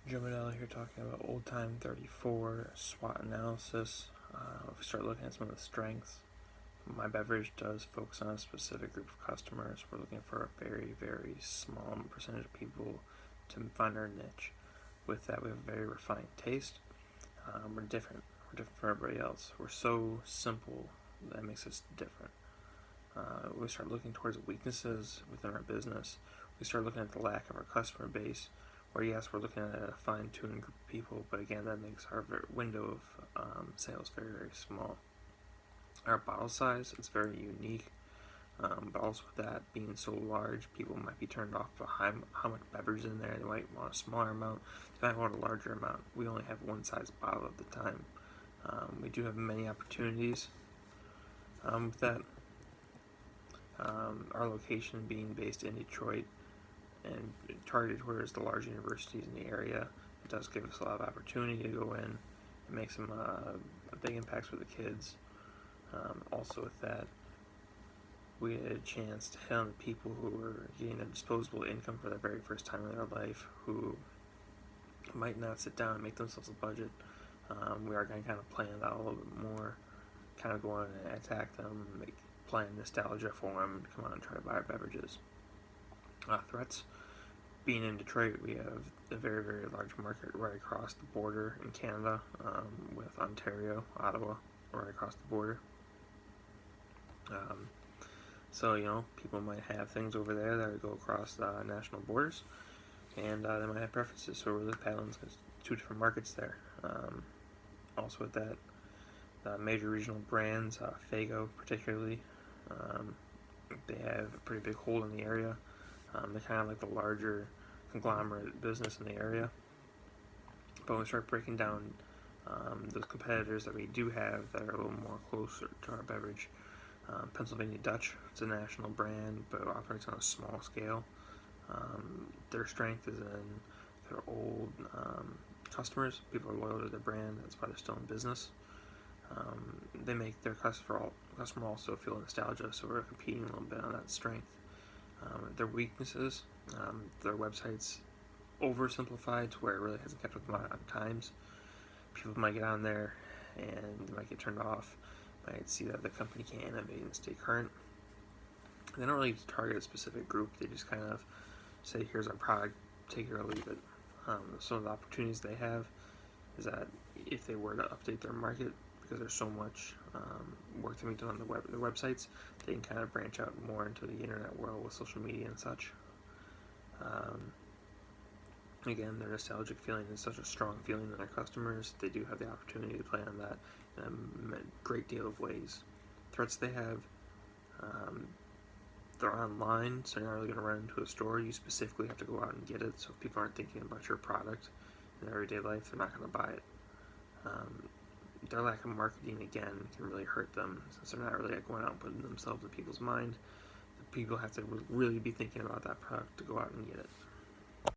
Joe here talking about Old Time 34 SWOT analysis. If we start looking at some of the strengths, my beverage does focus on a specific group of customers. We're looking for a very, very small percentage of people to find our niche. With that, we have a very refined taste. We're different. We're different from everybody else. We're so simple that makes us different. We start looking towards weaknesses within our business. We start looking at the lack of our customer base. Or yes, we're looking at a fine-tuned group of people, but again, that makes our window of sales very, very small. Our bottle size is very unique, but also with that being so large, people might be turned off by how much beverage is in there. They might want a smaller amount, they might want a larger amount. We only have one size bottle at the time. We do have many opportunities with that. Our location being based in Detroit and targeted towards the large universities in the area, it does give us a lot of opportunity to go in and make some big impacts with the kids. Also with that, we had a chance to hit on the people who were getting a disposable income for the very first time in their life, who might not sit down and make themselves a budget. We are going to kind of plan that a little bit more, kind of go on and attack them, plan nostalgia for them, to come on and try to buy our beverages. Threats. Being in Detroit, we have a very, very large market right across the border in Canada, with Ontario, Ottawa, right across the border. So, people might have things over there that go across national borders, and they might have preferences. So we're really paddling two different markets there. Also with that, major regional brands, Fago particularly, they have a pretty big hold in the area. They're kind of like the larger conglomerate business in the area. But when we start breaking down those competitors that we do have that are a little more closer to our beverage, Pennsylvania Dutch, it's a national brand, but it operates on a small scale. Their strength is in their old customers. People are loyal to their brand, that's why they're still in business. They make their customer also feel nostalgia, so we're competing a little bit on that strength. Their weaknesses, their website's oversimplified to where it really hasn't kept with modern times. People might get on there and they might get turned off, might see that the company can't innovate and stay current. They don't really target a specific group, they just kind of say, here's our product, take it or leave it. Some of the opportunities they have is that if they were to update their market, because there's so much work to be done on their websites, they can kind of branch out more into the internet world with social media and such. Again, their nostalgic feeling is such a strong feeling in their customers. They do have the opportunity to play on that in a great deal of ways. Threats they have, they're online, so you're not really going to run into a store. You specifically have to go out and get it, so if people aren't thinking about your product in their everyday life, they're not going to buy it. Their lack of marketing, again, can really hurt them, since they're not really going out and putting themselves in people's mind. The people have to really be thinking about that product to go out and get it.